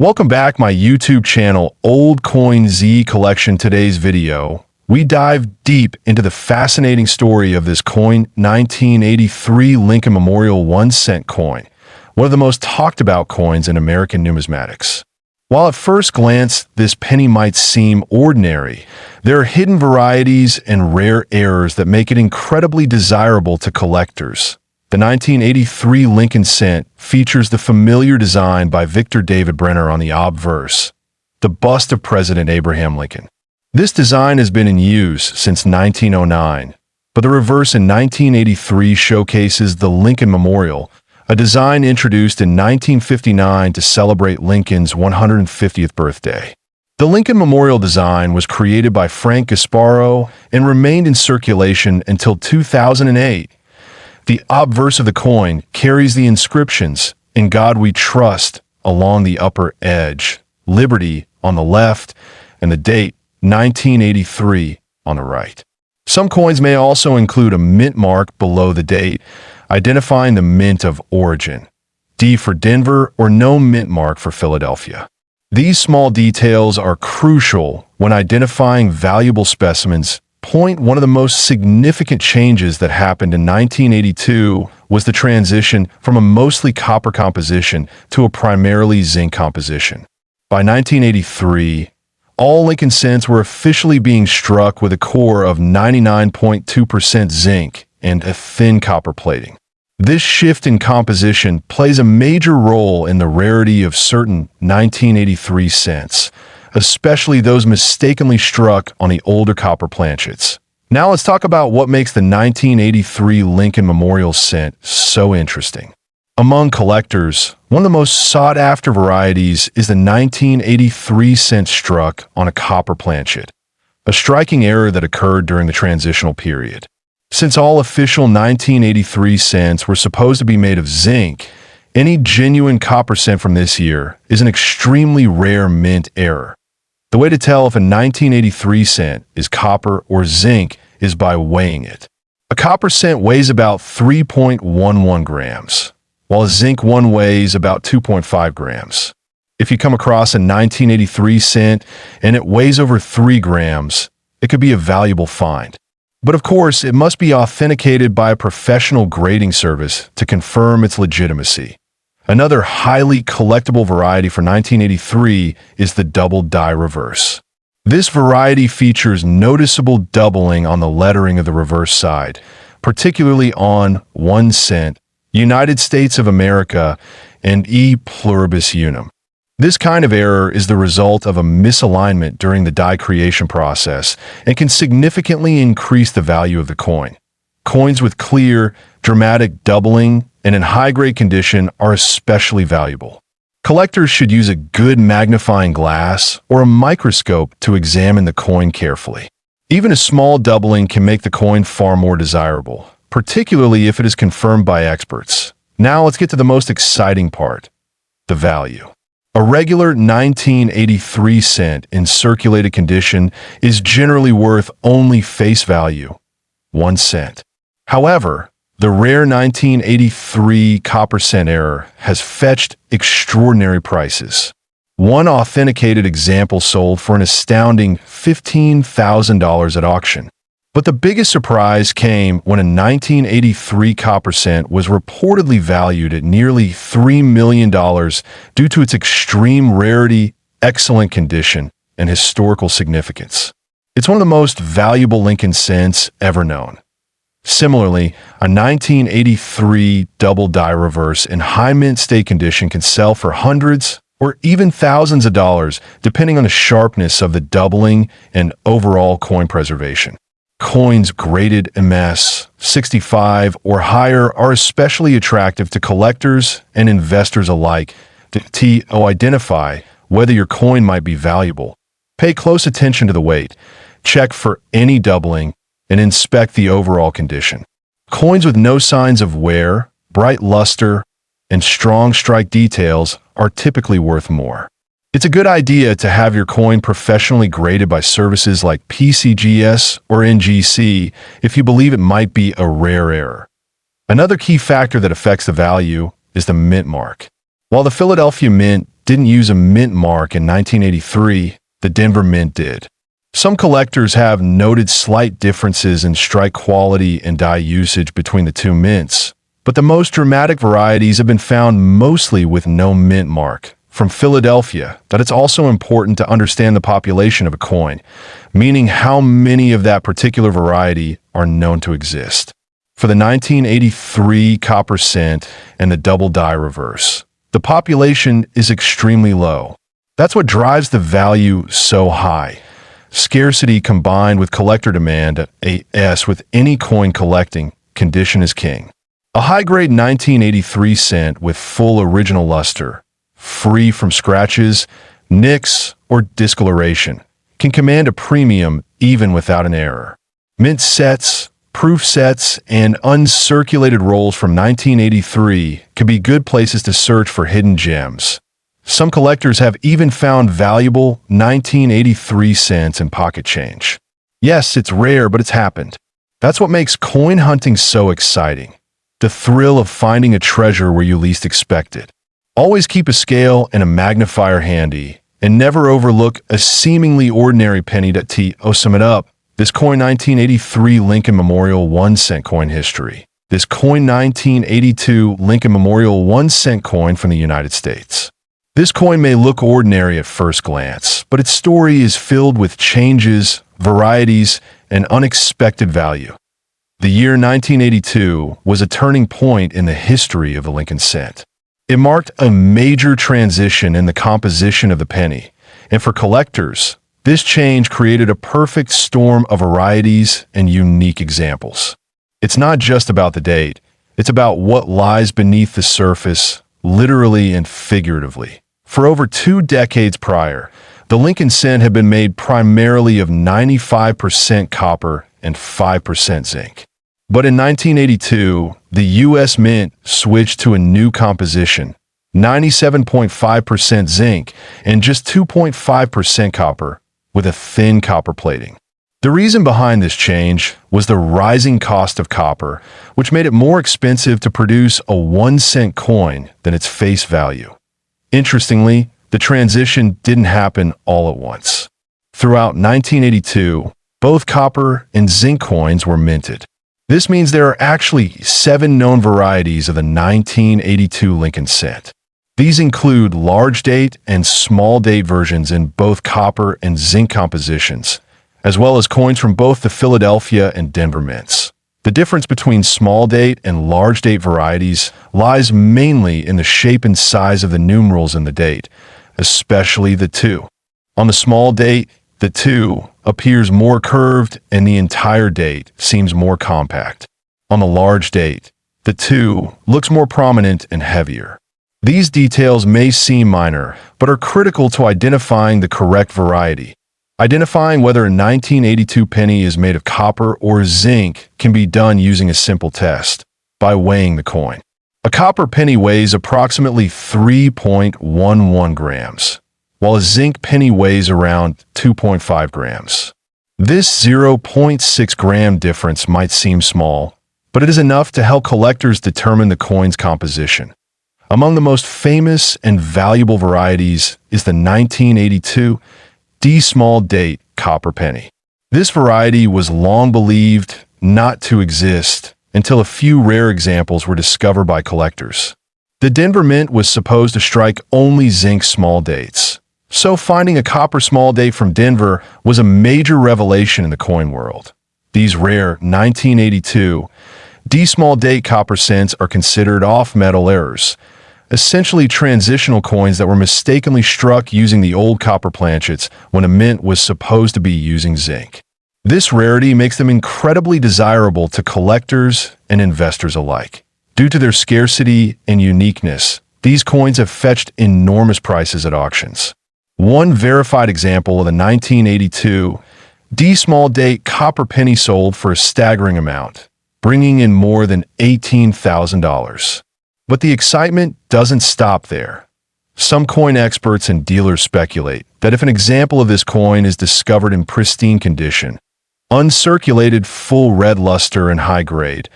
Welcome back my YouTube channel, Old Coin Z Collection. Today's video, we dive deep into the fascinating story of this coin, 1983 Lincoln Memorial 1-cent coin, one of the most talked about coins in American numismatics. While at first glance, this penny might seem ordinary, there are hidden varieties and rare errors that make it incredibly desirable to collectors. The 1983 Lincoln cent features the familiar design by Victor David Brenner on the obverse, the bust of President Abraham Lincoln. This design has been in use since 1909, but the reverse in 1983 showcases the Lincoln Memorial, a design introduced in 1959 to celebrate Lincoln's 150th birthday. The Lincoln Memorial design was created by Frank Gasparo and remained in circulation until 2008. The obverse of the coin carries the inscriptions, "In God We Trust," along the upper edge, "Liberty" on the left, and the date, 1983, on the right. Some coins may also include a mint mark below the date, identifying the mint of origin, D for Denver or no mint mark for Philadelphia. These small details are crucial when identifying valuable specimens. One of the most significant changes that happened in 1982 was the transition from a mostly copper composition to a primarily zinc composition. By 1983, all Lincoln cents were officially being struck with a core of 99.2% zinc and a thin copper plating. This shift in composition plays a major role in the rarity of certain 1983 cents, especially those mistakenly struck on the older copper planchets. Now let's talk about what makes the 1983 Lincoln Memorial cent so interesting. Among collectors, one of the most sought-after varieties is the 1983 cent struck on a copper planchet, a striking error that occurred during the transitional period. Since all official 1983 cents were supposed to be made of zinc, any genuine copper cent from this year is an extremely rare mint error. The way to tell if a 1983 cent is copper or zinc is by weighing it. A copper cent weighs about 3.11 grams, while a zinc one weighs about 2.5 grams. If you come across a 1983 cent and it weighs over 3 grams, it could be a valuable find. But of course, it must be authenticated by a professional grading service to confirm its legitimacy. Another highly collectible variety for 1983 is the double die reverse. This variety features noticeable doubling on the lettering of the reverse side, particularly on 1 cent, United States of America, and E pluribus unum. This kind of error is the result of a misalignment during the die creation process and can significantly increase the value of the coin. Coins with clear, dramatic doubling and in high-grade condition are especially valuable. Collectors should use a good magnifying glass or a microscope to examine the coin carefully. Even a small doubling can make the coin far more desirable, particularly if it is confirmed by experts. Now let's get to the most exciting part, the value. A regular 1983 cent in circulated condition is generally worth only face value, 1 cent. However, the rare 1983 copper cent error has fetched extraordinary prices. One authenticated example sold for an astounding $15,000 at auction. But the biggest surprise came when a 1983 copper cent was reportedly valued at nearly $3 million due to its extreme rarity, excellent condition, and historical significance. It's one of the most valuable Lincoln cents ever known. Similarly, a 1983 double die reverse in high mint state condition can sell for hundreds or even thousands of dollars, depending on the sharpness of the doubling and overall coin preservation. Coins graded MS 65 or higher are especially attractive to collectors and investors alike to identify whether your coin might be valuable. Pay close attention to the weight, check for any doubling, and inspect the overall condition. Coins with no signs of wear, bright luster, and strong strike details are typically worth more. It's a good idea to have your coin professionally graded by services like PCGS or NGC if you believe it might be a rare error. Another key factor that affects the value is the mint mark. While the Philadelphia Mint didn't use a mint mark in 1983, the Denver Mint did. Some collectors have noted slight differences in strike quality and die usage between the two mints, but the most dramatic varieties have been found mostly with no mint mark. From Philadelphia, that it's also important to understand the population of a coin, meaning how many of that particular variety are known to exist. For the 1983 copper cent and the double die reverse, the population is extremely low. That's what drives the value so high. Scarcity combined with collector demand, as with any coin collecting, condition is king. A high-grade 1983 cent with full original luster, free from scratches, nicks, or discoloration, can command a premium even without an error. Mint sets, proof sets, and uncirculated rolls from 1983 can be good places to search for hidden gems. Some collectors have even found valuable 1983 cents in pocket change. Yes, it's rare, but it's happened. That's what makes coin hunting so exciting. The thrill of finding a treasure where you least expect it. Always keep a scale and a magnifier handy, and never overlook a seemingly ordinary penny. To sum it up, this coin 1983 Lincoln Memorial 1 cent coin history. This coin 1982 Lincoln Memorial 1 cent coin from the United States. This coin may look ordinary at first glance, but its story is filled with changes, varieties, and unexpected value. The year 1982 was a turning point in the history of the Lincoln cent. It marked a major transition in the composition of the penny, and for collectors, this change created a perfect storm of varieties and unique examples. It's not just about the date, it's about what lies beneath the surface, literally and figuratively. For over 2 decades prior, the Lincoln cent had been made primarily of 95% copper and 5% zinc. But in 1982, the U.S. Mint switched to a new composition, 97.5% zinc and just 2.5% copper, with a thin copper plating. The reason behind this change was the rising cost of copper, which made it more expensive to produce a 1 cent coin than its face value. Interestingly, the transition didn't happen all at once. Throughout 1982, both copper and zinc coins were minted. This means there are actually 7 known varieties of the 1982 Lincoln cent. These include large date and small date versions in both copper and zinc compositions, as well as coins from both the Philadelphia and Denver mints. The difference between small date and large date varieties lies mainly in the shape and size of the numerals in the date, especially the 2. On the small date, the 2 appears more curved and the entire date seems more compact. On the large date, the 2 looks more prominent and heavier. These details may seem minor, but are critical to identifying the correct variety. Identifying whether a 1982 penny is made of copper or zinc can be done using a simple test, by weighing the coin. A copper penny weighs approximately 3.11 grams, while a zinc penny weighs around 2.5 grams. This 0.6 gram difference might seem small, but it is enough to help collectors determine the coin's composition. Among the most famous and valuable varieties is the 1982 D small date copper penny. This variety was long believed not to exist until a few rare examples were discovered by collectors. The Denver Mint was supposed to strike only zinc small dates, so finding a copper small date from Denver was a major revelation in the coin world. These rare 1982 D small date copper cents are considered off-metal errors, essentially transitional coins that were mistakenly struck using the old copper planchets when a mint was supposed to be using zinc. This rarity makes them incredibly desirable to collectors and investors alike. Due to their scarcity and uniqueness, these coins have fetched enormous prices at auctions. One verified example of the 1982 D small date copper penny sold for a staggering amount, bringing in more than $18,000. But the excitement doesn't stop there. Some coin experts and dealers speculate that if an example of this coin is discovered in pristine condition, uncirculated, full red luster and high grade,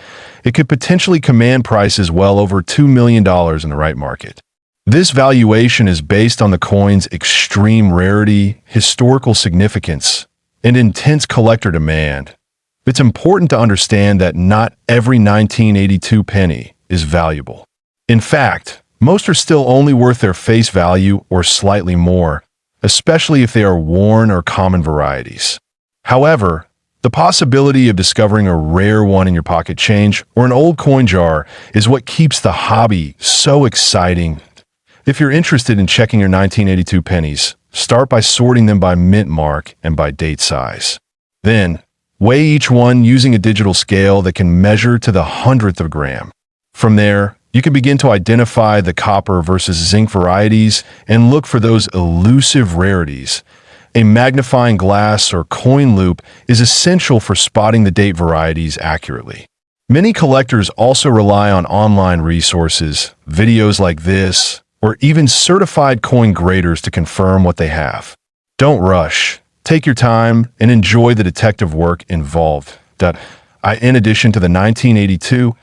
it could potentially command prices well over $2 million in the right market. This valuation is based on the coin's extreme rarity, historical significance, and intense collector demand. It's important to understand that not every 1982 penny is valuable. In fact, most are still only worth their face value or slightly more, especially if they are worn or common varieties. However, the possibility of discovering a rare one in your pocket change or an old coin jar is what keeps the hobby so exciting. If you're interested in checking your 1982 pennies, start by sorting them by mint mark and by date size. Then, weigh each one using a digital scale that can measure to the hundredth of a gram. From there, you can begin to identify the copper versus zinc varieties and look for those elusive rarities. A magnifying glass or coin loop is essential for spotting the date varieties accurately. Many collectors also rely on online resources, videos like this, or even certified coin graders to confirm what they have. Don't rush. Take your time and enjoy the detective work involved. In addition to the 1982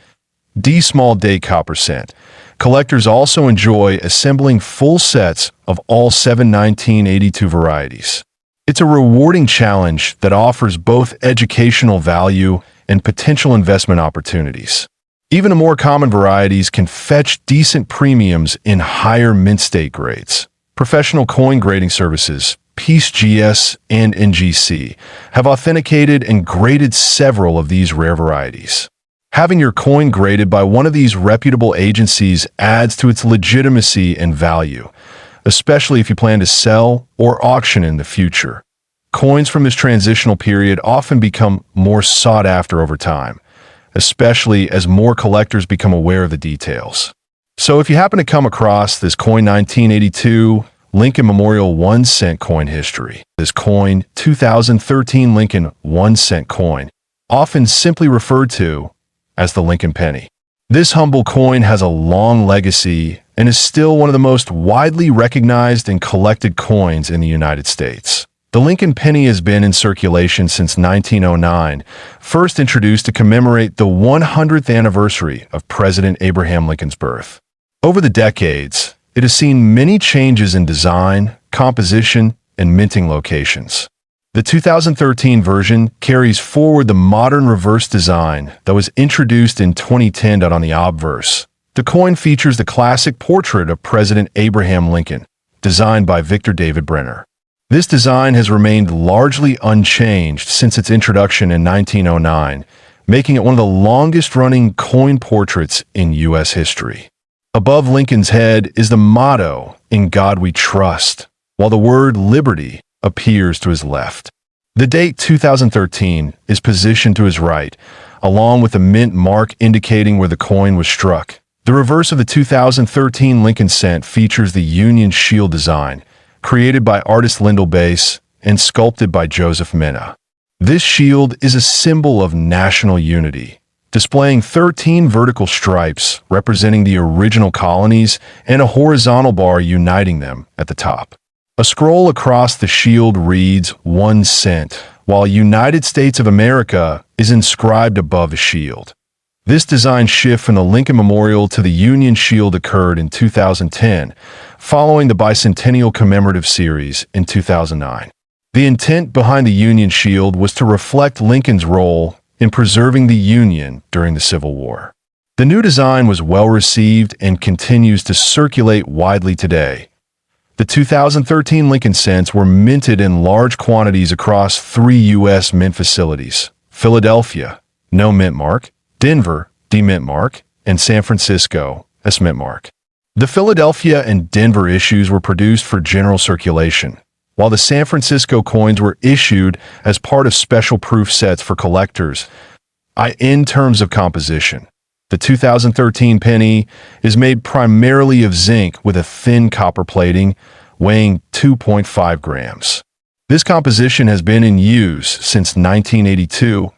D small date copper cent, collectors also enjoy assembling full sets of all 7 1982 varieties. It's a rewarding challenge that offers both educational value and potential investment opportunities. Even the more common varieties can fetch decent premiums in higher mint state grades. Professional coin grading services, PeaceGS and NGC, have authenticated and graded several of these rare varieties. Having your coin graded by one of these reputable agencies adds to its legitimacy and value, especially if you plan to sell or auction in the future. Coins from this transitional period often become more sought after over time, especially as more collectors become aware of the details. So if you happen to come across this coin 1982 Lincoln Memorial 1 cent coin history, this coin 2013 Lincoln 1 cent coin, often simply referred to as the Lincoln penny. This humble coin has a long legacy and is still one of the most widely recognized and collected coins in the United States. The Lincoln penny has been in circulation since 1909, first introduced to commemorate the 100th anniversary of President Abraham Lincoln's birth. Over the decades, it has seen many changes in design, composition, and minting locations. The 2013 version carries forward the modern reverse design that was introduced in 2010 on the obverse. The coin features the classic portrait of President Abraham Lincoln, designed by Victor David Brenner. This design has remained largely unchanged since its introduction in 1909, making it one of the longest-running coin portraits in U.S. history. Above Lincoln's head is the motto, "In God We Trust," while the word liberty appears to his left. The date 2013 is positioned to his right, along with a mint mark indicating where the coin was struck. The reverse of the 2013 Lincoln cent features the Union Shield design, created by artist Lyndall Bass and sculpted by Joseph Minna. This shield is a symbol of national unity, displaying 13 vertical stripes representing the original colonies and a horizontal bar uniting them at the top. A scroll across the shield reads 1 cent, while United States of America is inscribed above the shield. This design shift from the Lincoln Memorial to the Union Shield occurred in 2010, following the Bicentennial Commemorative Series in 2009. The intent behind the Union Shield was to reflect Lincoln's role in preserving the Union during the Civil War. The new design was well received and continues to circulate widely today. The 2013 Lincoln cents were minted in large quantities across 3 U.S. mint facilities: Philadelphia, no mint mark; Denver, D mint mark; and San Francisco, S mint mark. The Philadelphia and Denver issues were produced for general circulation, while the San Francisco coins were issued as part of special proof sets for collectors. In terms of composition, the 2013 penny is made primarily of zinc with a thin copper plating, weighing 2.5 grams. This composition has been in use since 1982,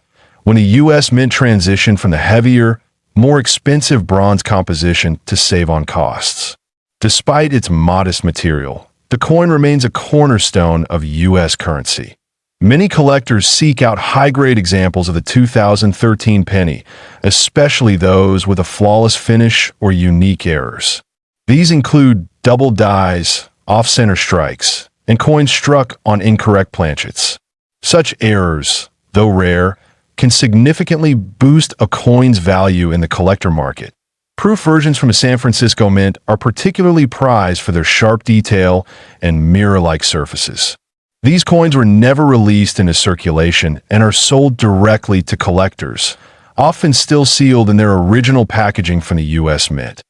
when the U.S. Mint transitioned from the heavier, more expensive bronze composition to save on costs. Despite its modest material, the coin remains a cornerstone of U.S. currency. Many collectors seek out high-grade examples of the 2013 penny, especially those with a flawless finish or unique errors. These include double dies, off-center strikes, and coins struck on incorrect planchets. Such errors, though rare, can significantly boost a coin's value in the collector market. Proof versions from a San Francisco mint are particularly prized for their sharp detail and mirror-like surfaces. These coins were never released into circulation and are sold directly to collectors, often still sealed in their original packaging from the U.S. Mint.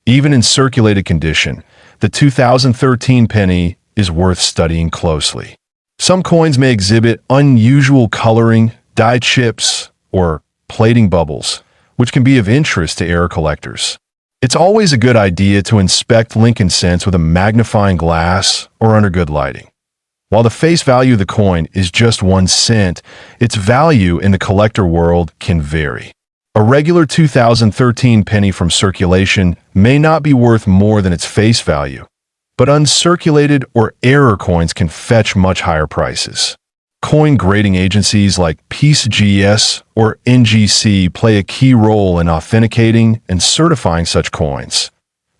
Even in circulated condition, the 2013 penny is worth studying closely. Some coins may exhibit unusual coloring, dye chips, or plating bubbles, which can be of interest to error collectors. It's always a good idea to inspect Lincoln cents with a magnifying glass or under good lighting. While the face value of the coin is just 1 cent, its value in the collector world can vary. A regular 2013 penny from circulation may not be worth more than its face value, but uncirculated or error coins can fetch much higher prices. Coin grading agencies like PeaceGS or NGC play a key role in authenticating and certifying such coins.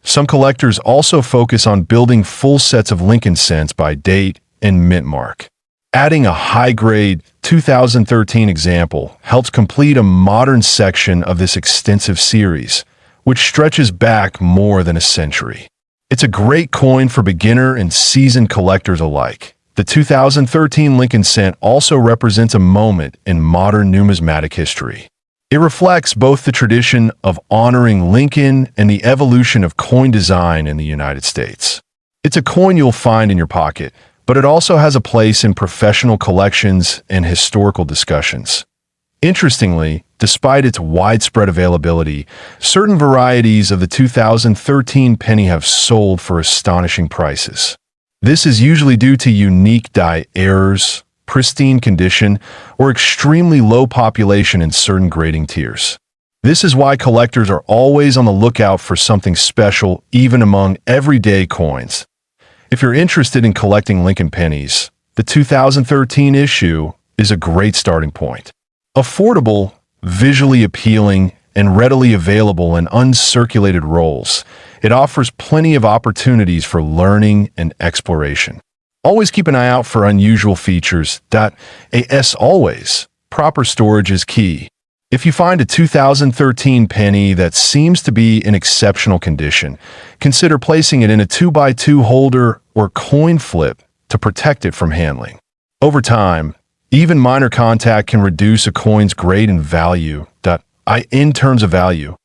Some collectors also focus on building full sets of Lincoln cents by date and mint mark. Adding a high-grade 2013 example helps complete a modern section of this extensive series, which stretches back more than a century. It's a great coin for beginner and seasoned collectors alike. The 2013 Lincoln cent also represents a moment in modern numismatic history. It reflects both the tradition of honoring Lincoln and the evolution of coin design in the United States. It's a coin you'll find in your pocket, but it also has a place in professional collections and historical discussions. Interestingly, despite its widespread availability, certain varieties of the 2013 penny have sold for astonishing prices. This is usually due to unique die errors, pristine condition, or extremely low population in certain grading tiers. This is why collectors are always on the lookout for something special, even among everyday coins. If you're interested in collecting Lincoln pennies, the 2013 issue is a great starting point. Affordable, visually appealing, and readily available in uncirculated rolls, it offers plenty of opportunities for learning and exploration. Always keep an eye out for unusual features. As always, proper storage is key. If you find a 2013 penny that seems to be in exceptional condition, consider placing it in a 2x2 holder or coin flip to protect it from handling. Over time, even minor contact can reduce a coin's grade and value. In terms of value,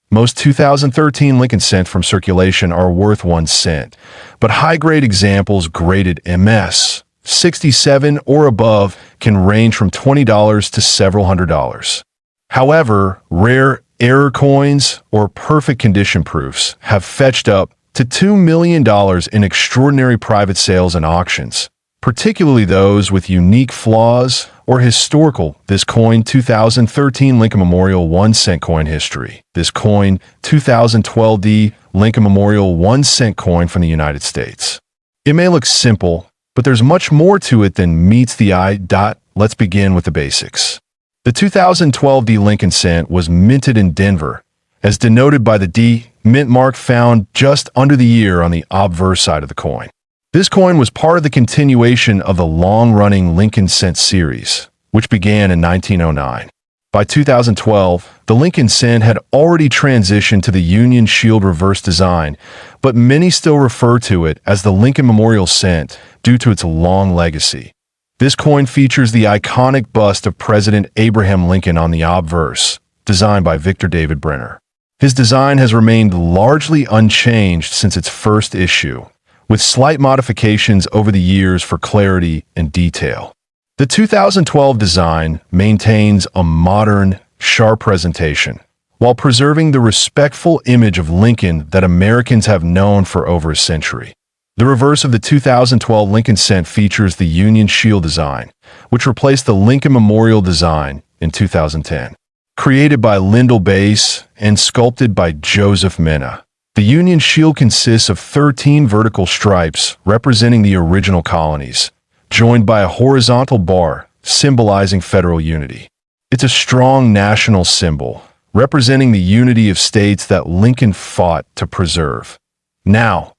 most 2013 Lincoln cents from circulation are worth 1 cent, but high-grade examples graded MS 67 or above can range from $20 to several $100s. However, rare error coins or perfect condition proofs have fetched up to $2 million in extraordinary private sales and auctions, particularly those with unique flaws or historical. This coin 2013 Lincoln Memorial 1 cent coin history. This coin 2012D Lincoln Memorial 1 cent coin from the United States. It may look simple, but there's much more to it than meets the eye. Let's begin with the basics. The 2012D Lincoln cent was minted in Denver, as denoted by the D mint mark found just under the ear on the obverse side of the coin. This coin was part of the continuation of the long-running Lincoln cent series, which began in 1909. By 2012, the Lincoln cent had already transitioned to the Union Shield reverse design, but many still refer to it as the Lincoln Memorial cent due to its long legacy. This coin features the iconic bust of President Abraham Lincoln on the obverse, designed by Victor David Brenner. His design has remained largely unchanged since its first issue, with slight modifications over the years for clarity and detail. The 2012 design maintains a modern, sharp presentation, while preserving the respectful image of Lincoln that Americans have known for over a century. The reverse of the 2012 Lincoln cent features the Union Shield design, which replaced the Lincoln Memorial design in 2010. Created by Lyndall Bass and sculpted by Joseph Mena, the Union Shield consists of 13 vertical stripes representing the original colonies, joined by a horizontal bar symbolizing federal unity. It's a strong national symbol, representing the unity of states that Lincoln fought to preserve. Now,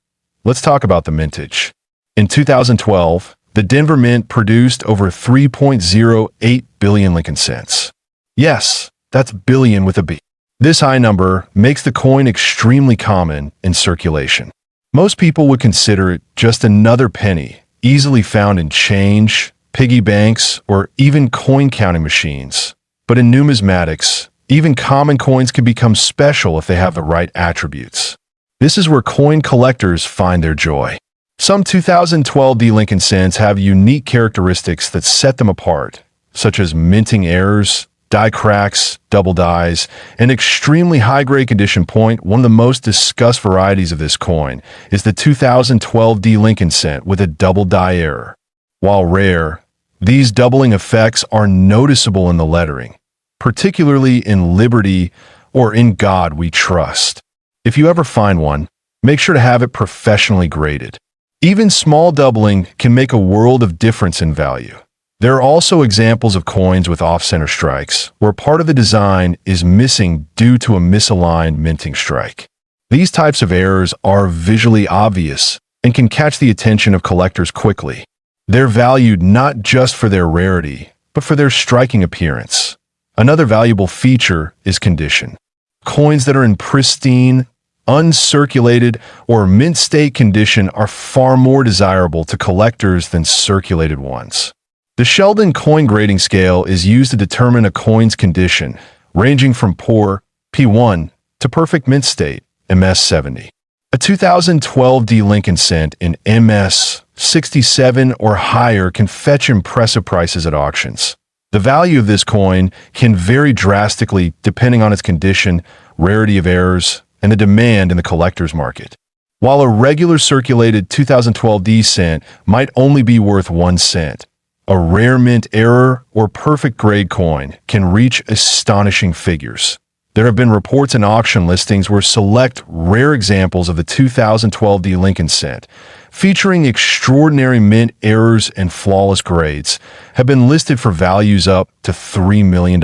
Let's talk about the mintage. In 2012, the Denver Mint produced over 3.08 billion Lincoln cents. Yes, that's billion with a B. This high number makes the coin extremely common in circulation. Most people would consider it just another penny, easily found in change, piggy banks, or even coin counting machines. But in numismatics, even common coins can become special if they have the right attributes. This is where coin collectors find their joy. Some 2012 D Lincoln cents have unique characteristics that set them apart, such as minting errors, die cracks, double dies, and extremely high-grade condition point. One of the most discussed varieties of this coin is the 2012 D Lincoln cent with a double die error. While rare, these doubling effects are noticeable in the lettering, particularly in Liberty or In God We Trust. If you ever find one, make sure to have it professionally graded. Even small doubling can make a world of difference in value. There are also examples of coins with off-center strikes, where part of the design is missing due to a misaligned minting strike. These types of errors are visually obvious and can catch the attention of collectors quickly. They're valued not just for their rarity, but for their striking appearance. Another valuable feature is condition. Coins that are in pristine, uncirculated, or mint state condition are far more desirable to collectors than circulated ones. The Sheldon coin grading scale is used to determine a coin's condition, ranging from poor, P1, to perfect mint state, MS70. A 2012 D Lincoln cent in MS67 or higher can fetch impressive prices at auctions. The value of this coin can vary drastically depending on its condition, rarity of errors, and the demand in the collector's market. While a regular circulated 2012 D cent might only be worth 1 cent, a rare mint error or perfect grade coin can reach astonishing figures. There have been reports and auction listings where select rare examples of the 2012 D Lincoln cent, featuring extraordinary mint errors and flawless grades, have been listed for values up to $3 million.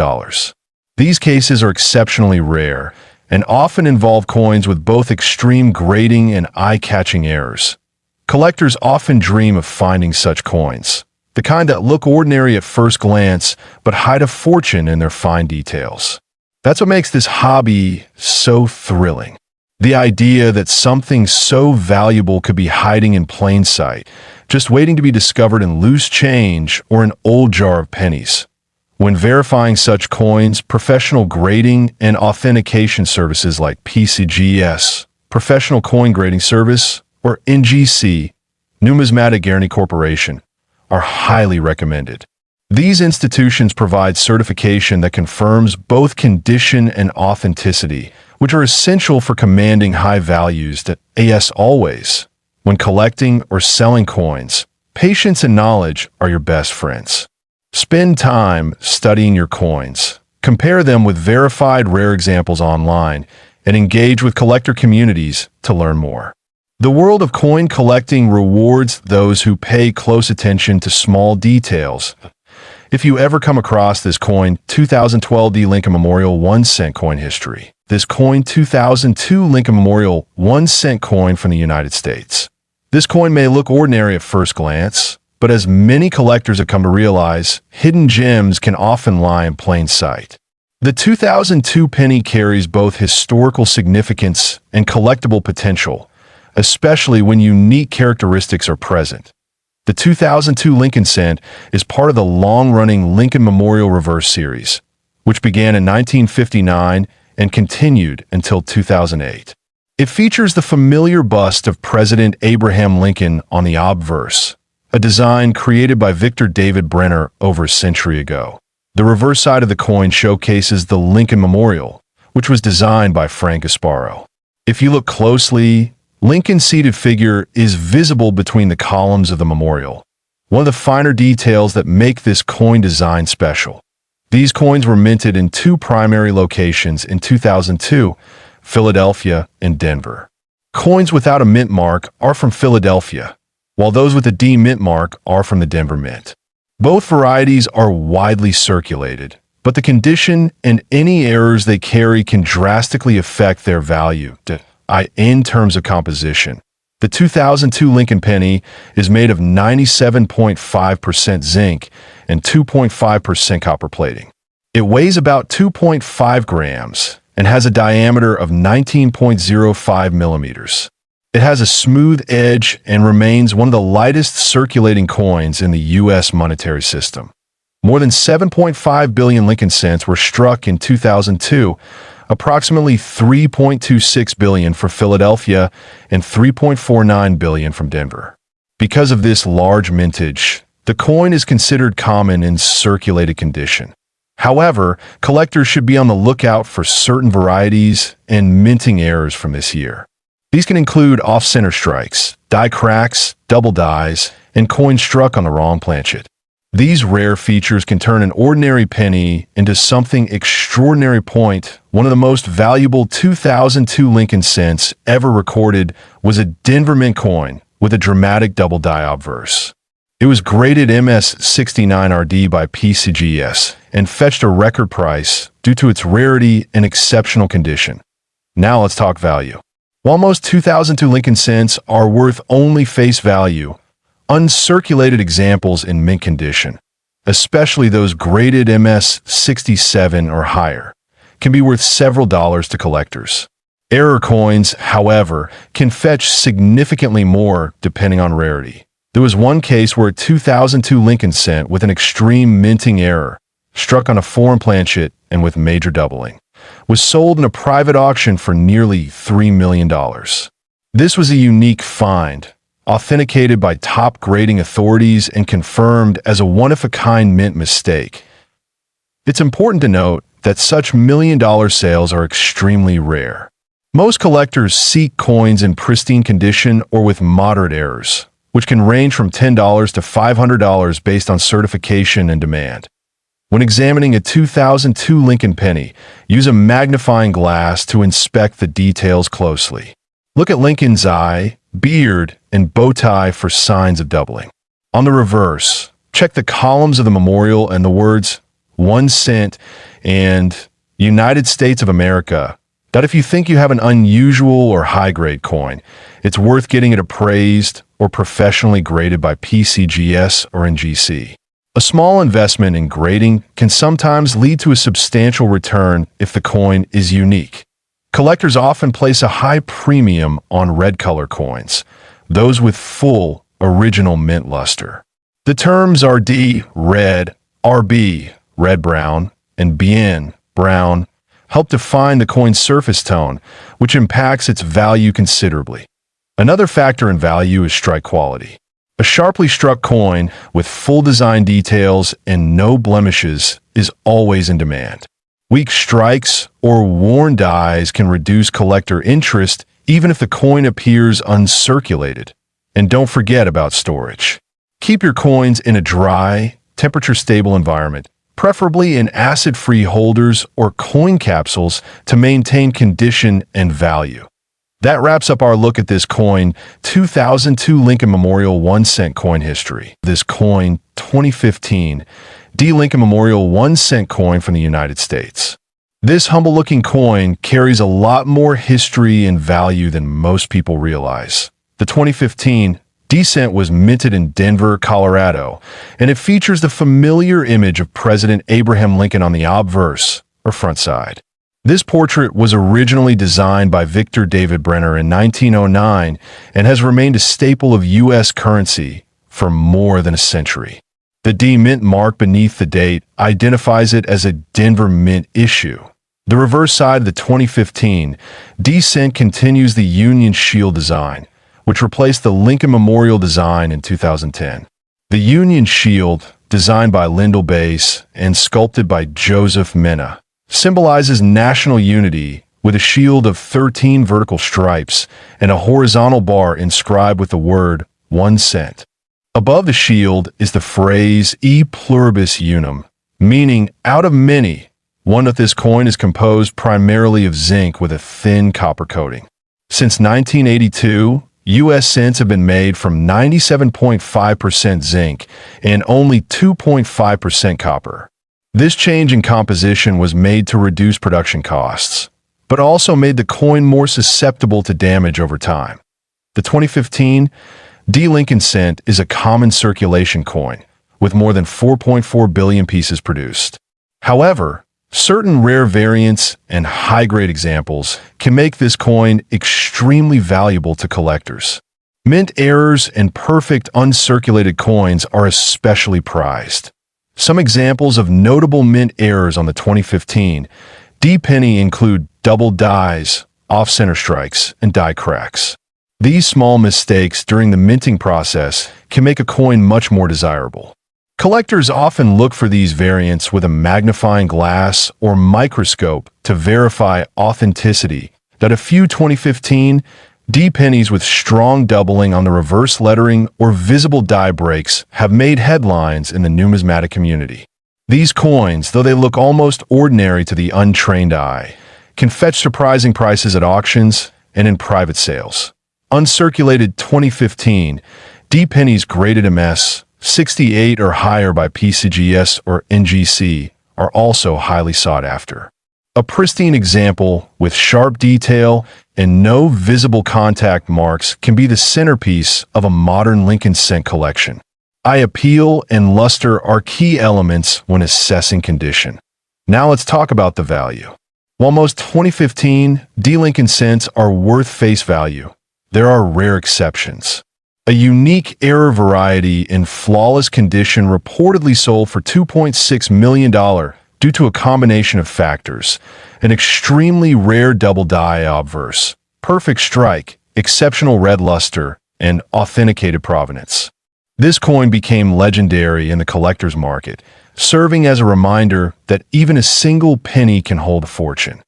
These cases are exceptionally rare and often involve coins with both extreme grading and eye-catching errors. Collectors often dream of finding such coins, the kind that look ordinary at first glance but hide a fortune in their fine details. That's what makes this hobby so thrilling. The idea that something so valuable could be hiding in plain sight, just waiting to be discovered in loose change or an old jar of pennies. When verifying such coins, professional grading and authentication services like PCGS, Professional Coin Grading Service, or NGC, Numismatic Guarantee Corporation, are highly recommended. These institutions provide certification that confirms both condition and authenticity, which are essential for commanding high values that as always. When collecting or selling coins, patience and knowledge are your best friends. Spend time studying your coins, compare them with verified rare examples online, and engage with collector communities to learn more. The world of coin collecting rewards those who pay close attention to small details. If you ever come across this coin 2012 D Lincoln Memorial 1 cent coin history, this coin 2002 Lincoln Memorial 1 cent coin from the United States. This coin may look ordinary at first glance, but as many collectors have come to realize, hidden gems can often lie in plain sight. The 2002 penny carries both historical significance and collectible potential, especially when unique characteristics are present. The 2002 Lincoln cent is part of the long-running Lincoln Memorial Reverse series, which began in 1959 and continued until 2008. It features the familiar bust of President Abraham Lincoln on the obverse, a design created by Victor David Brenner over a century ago. The reverse side of the coin showcases the Lincoln Memorial, which was designed by Frank Gasparo. If you look closely, Lincoln's seated figure is visible between the columns of the memorial, one of the finer details that make this coin design special. These coins were minted in 2 primary locations in 2002, Philadelphia and Denver. Coins without a mint mark are from Philadelphia, while those with a D mint mark are from the Denver Mint. Both varieties are widely circulated, but the condition and any errors they carry can drastically affect their value in terms of composition. The 2002 Lincoln penny is made of 97.5% zinc and 2.5% copper plating. It weighs about 2.5 grams and has a diameter of 19.05 millimeters. It has a smooth edge and remains one of the lightest circulating coins in the U.S. monetary system. More than 7.5 billion Lincoln cents were struck in 2002, approximately 3.26 billion for Philadelphia and 3.49 billion from Denver. Because of this large mintage, the coin is considered common in circulated condition. However, collectors should be on the lookout for certain varieties and minting errors from this year. These can include off-center strikes, die cracks, double dies, and coins struck on the wrong planchet. These rare features can turn an ordinary penny into something extraordinary. One of the most valuable 2002 Lincoln cents ever recorded was a Denver Mint coin with a dramatic double die obverse. It was graded MS69RD by PCGS and fetched a record price due to its rarity and exceptional condition. Now let's talk value. While most 2002 Lincoln cents are worth only face value, uncirculated examples in mint condition, especially those graded MS67 or higher, can be worth several dollars to collectors. Error coins, however, can fetch significantly more depending on rarity. There was one case where a 2002 Lincoln cent with an extreme minting error, struck on a foreign planchet and with major doubling, was sold in a private auction for nearly $3 million. This was a unique find, authenticated by top grading authorities and confirmed as a one-of-a-kind mint mistake. It's important to note that such million-dollar sales are extremely rare. Most collectors seek coins in pristine condition or with moderate errors, which can range from $10 to $500 based on certification and demand. When examining a 2002 Lincoln penny, use a magnifying glass to inspect the details closely. Look at Lincoln's eye, beard, and bow tie for signs of doubling. On the reverse, check the columns of the memorial and the words 1 cent and United States of America. That if you think you have an unusual or high-grade coin, it's worth getting it appraised or professionally graded by PCGS or NGC. A small investment in grading can sometimes lead to a substantial return if the coin is unique. Collectors often place a high premium on red color coins, those with full, original mint luster. The terms RD, red, RB, red-brown, and bien, brown, help define the coin's surface tone, which impacts its value considerably. Another factor in value is strike quality. A sharply struck coin with full design details and no blemishes is always in demand. Weak strikes or worn dies can reduce collector interest even if the coin appears uncirculated. And don't forget about storage. Keep your coins in a dry, temperature-stable environment, preferably in acid-free holders or coin capsules to maintain condition and value. That wraps up our look at this coin, 2002 Lincoln Memorial 1 cent coin history. This coin, 2015, D. Lincoln Memorial 1 cent coin from the United States. This humble-looking coin carries a lot more history and value than most people realize. The 2015 D cent was minted in Denver, Colorado, and it features the familiar image of President Abraham Lincoln on the obverse, or front side. This portrait was originally designed by Victor David Brenner in 1909 and has remained a staple of U.S. currency for more than a century. The D mint mark beneath the date identifies it as a Denver Mint issue. The reverse side of the 2015 D cent continues the Union Shield design, which replaced the Lincoln Memorial design in 2010. The Union Shield, designed by Lyndall Bass and sculpted by Joseph Mena, symbolizes national unity with a shield of 13 vertical stripes and a horizontal bar inscribed with the word 1 cent. Above the shield is the phrase E pluribus unum, meaning out of many. One of this coin is composed primarily of zinc with a thin copper coating. Since 1982, U.S. cents have been made from 97.5% zinc and only 2.5% copper. This change in composition was made to reduce production costs, but also made the coin more susceptible to damage over time. The 2015 D. Lincoln cent is a common circulation coin, with more than 4.4 billion pieces produced. However, certain rare variants and high-grade examples can make this coin extremely valuable to collectors. Mint errors and perfect uncirculated coins are especially prized. Some examples of notable mint errors on the 2015 D penny include double dies, off-center strikes, and die cracks. These small mistakes during the minting process can make a coin much more desirable. Collectors often look for these variants with a magnifying glass or microscope to verify authenticity. That a few 2015 D pennies with strong doubling on the reverse lettering or visible die breaks have made headlines in the numismatic community. These coins, though they look almost ordinary to the untrained eye, can fetch surprising prices at auctions and in private sales. Uncirculated 2015 D pennies graded MS 68 or higher by PCGS or NGC are also highly sought after. A pristine example with sharp detail and no visible contact marks can be the centerpiece of a modern Lincoln cent collection. Eye appeal and luster are key elements when assessing condition. Now let's talk about the value. While most 2015 D. Lincoln cents are worth face value, there are rare exceptions. A unique error variety in flawless condition reportedly sold for $2.6 million due to a combination of factors: an extremely rare double die obverse, perfect strike, exceptional red luster, and authenticated provenance. This coin became legendary in the collector's market, serving as a reminder that even a single penny can hold a fortune.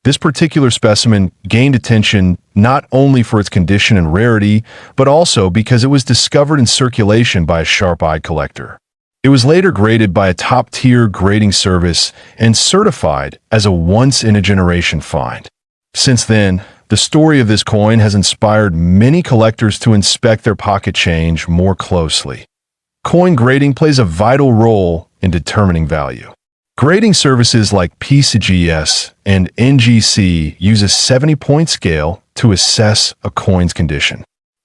This particular specimen gained attention not only for its condition and rarity, but also because it was discovered in circulation by a sharp-eyed collector. It was later graded by a top-tier grading service and certified as a once-in-a-generation find. Since then, the story of this coin has inspired many collectors to inspect their pocket change more closely. Coin grading plays a vital role in determining value. Grading services like PCGS and NGC use a 70-point scale to assess a coin's condition.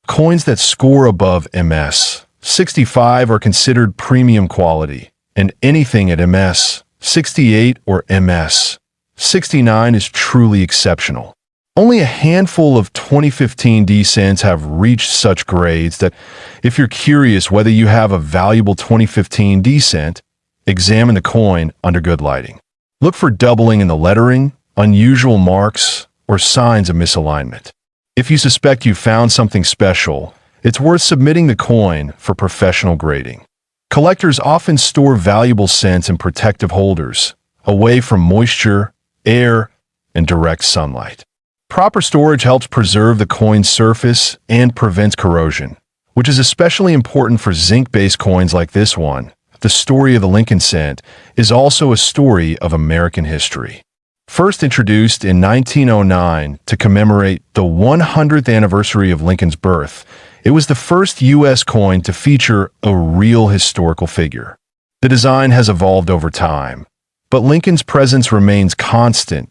Coins that score above MS 65 are considered premium quality, and anything at MS 68 or MS 69 is truly exceptional. Only a handful of 2015 D cents have reached such grades that if you're curious whether you have a valuable 2015 D cent, examine the coin under good lighting. Look for doubling in the lettering, unusual marks, or signs of misalignment. If you suspect you found something special, it's worth submitting the coin for professional grading. Collectors often store valuable cents in protective holders, away from moisture, air, and direct sunlight. Proper storage helps preserve the coin's surface and prevents corrosion, which is especially important for zinc-based coins like this one. The story of the Lincoln cent is also a story of American history. First introduced in 1909 to commemorate the 100th anniversary of Lincoln's birth, it was the first U.S. coin to feature a real historical figure. The design has evolved over time, but Lincoln's presence remains constant.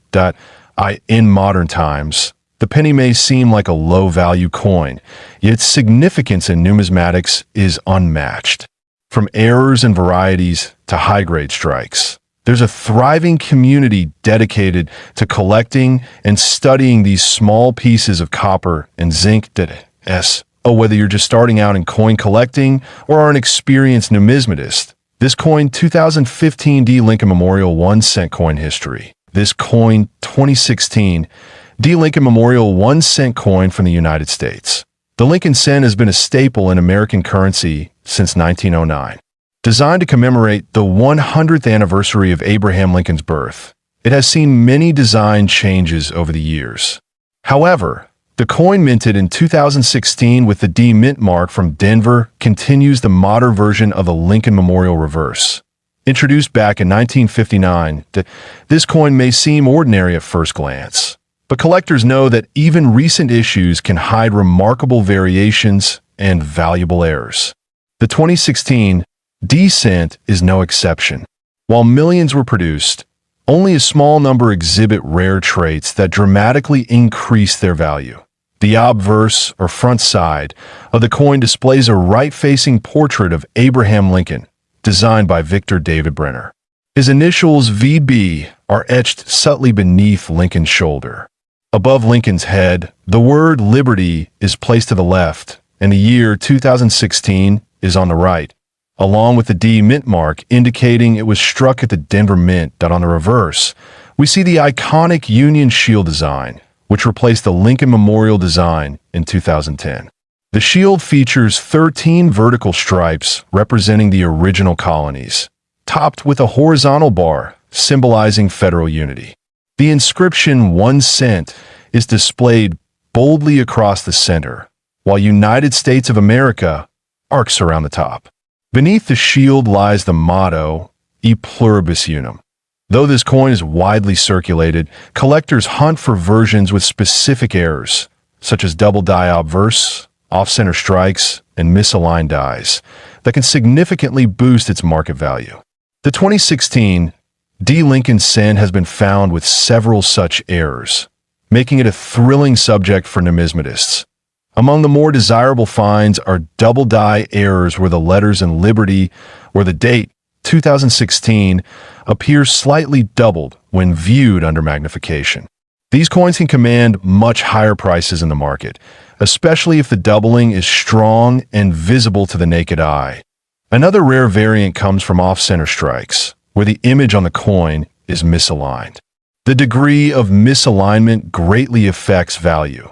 In modern times, the penny may seem like a low-value coin, yet its significance in numismatics is unmatched. From errors and varieties to high-grade strikes, there's a thriving community dedicated to collecting and studying these small pieces of copper and zinc. Whether you're just starting out in coin collecting or are an experienced numismatist, this coin 2015 D. Lincoln Memorial 1 cent coin history. This coin 2016 D. Lincoln Memorial 1 cent coin from the United States. The Lincoln cent has been a staple in American currency since 1909. Designed to commemorate the 100th anniversary of Abraham Lincoln's birth, it has seen many design changes over the years. However, the coin minted in 2016 with the D mint mark from Denver continues the modern version of the Lincoln Memorial reverse. Introduced back in 1959, this coin may seem ordinary at first glance, but collectors know that even recent issues can hide remarkable variations and valuable errors. The 2016 D cent is no exception. While millions were produced, only a small number exhibit rare traits that dramatically increase their value. The obverse, or front side, of the coin displays a right-facing portrait of Abraham Lincoln, designed by Victor David Brenner. His initials VB are etched subtly beneath Lincoln's shoulder. Above Lincoln's head, the word Liberty is placed to the left, and the year 2016 is on the right, along with the D mint mark indicating it was struck at the Denver Mint. On the reverse, we see the iconic Union Shield design, which replaced the Lincoln Memorial design in 2010. The shield features 13 vertical stripes representing the original colonies, topped with a horizontal bar symbolizing federal unity. The inscription 1 cent is displayed boldly across the center, while United States of America arcs around the top. Beneath the shield lies the motto, E pluribus unum. Though this coin is widely circulated, collectors hunt for versions with specific errors, such as double die obverse, off-center strikes, and misaligned dies, that can significantly boost its market value. The 2016 D. Lincoln cent has been found with several such errors, making it a thrilling subject for numismatists. Among the more desirable finds are double die errors where the letters in Liberty or the date, 2016, appear slightly doubled when viewed under magnification. These coins can command much higher prices in the market, especially if the doubling is strong and visible to the naked eye. Another rare variant comes from off-center strikes, where the image on the coin is misaligned. The degree of misalignment greatly affects value.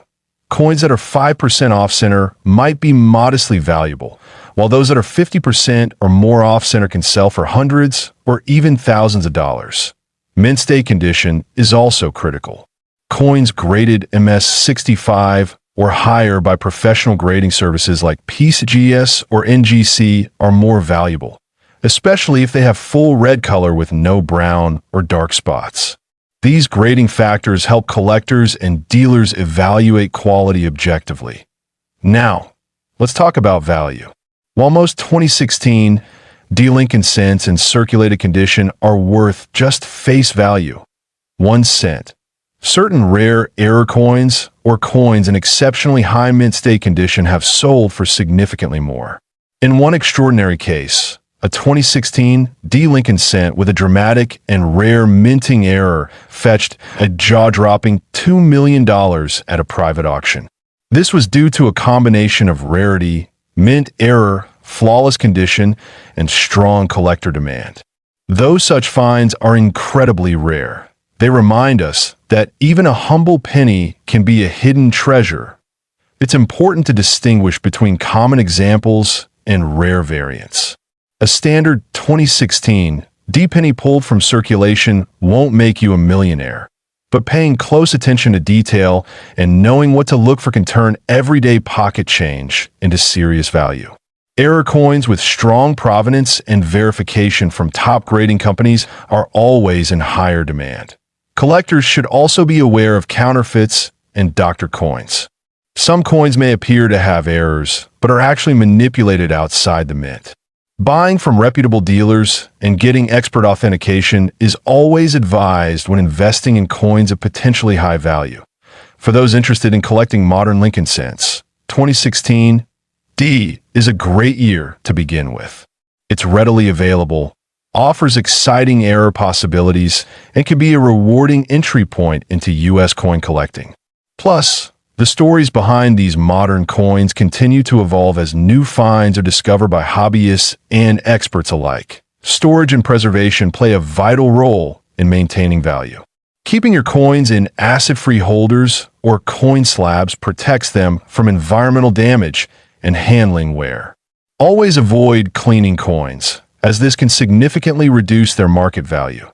Coins that are 5% off-center might be modestly valuable, while those that are 50% or more off-center can sell for hundreds or even thousands of dollars. Mint state condition is also critical. Coins graded MS65 or higher by professional grading services like PCGS or NGC are more valuable, especially if they have full red color with no brown or dark spots. These grading factors help collectors and dealers evaluate quality objectively. Now, let's talk about value. While most 2016 D. Lincoln cents in circulated condition are worth just face value, 1 cent, certain rare error coins or coins in exceptionally high mint state condition have sold for significantly more. In one extraordinary case, a 2016 D. Lincoln cent with a dramatic and rare minting error fetched a jaw-dropping $2 million at a private auction. This was due to a combination of rarity, mint error, flawless condition, and strong collector demand. Though such finds are incredibly rare, they remind us that even a humble penny can be a hidden treasure. It's important to distinguish between common examples and rare variants. A standard 2016 D penny pulled from circulation won't make you a millionaire, but paying close attention to detail and knowing what to look for can turn everyday pocket change into serious value. Error coins with strong provenance and verification from top grading companies are always in higher demand. Collectors should also be aware of counterfeits and doctored coins. Some coins may appear to have errors, but are actually manipulated outside the mint. Buying from reputable dealers and getting expert authentication is always advised when investing in coins of potentially high value. For those interested in collecting modern Lincoln cents, 2016 D is a great year to begin with. It's readily available, offers exciting error possibilities, and can be a rewarding entry point into U.S. coin collecting. Plus, the stories behind these modern coins continue to evolve as new finds are discovered by hobbyists and experts alike. Storage and preservation play a vital role in maintaining value. Keeping your coins in acid-free holders or coin slabs protects them from environmental damage and handling wear. Always avoid cleaning coins, as this can significantly reduce their market value.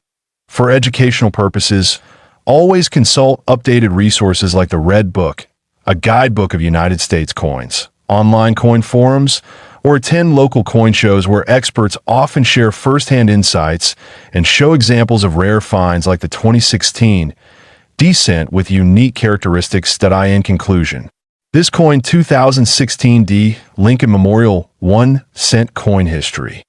For educational purposes, always consult updated resources like the Red Book, a guidebook of United States coins, online coin forums, or attend local coin shows where experts often share first-hand insights and show examples of rare finds like the 2016 D cent with unique characteristics. In conclusion, this coin 2016 D Lincoln Memorial 1 cent coin history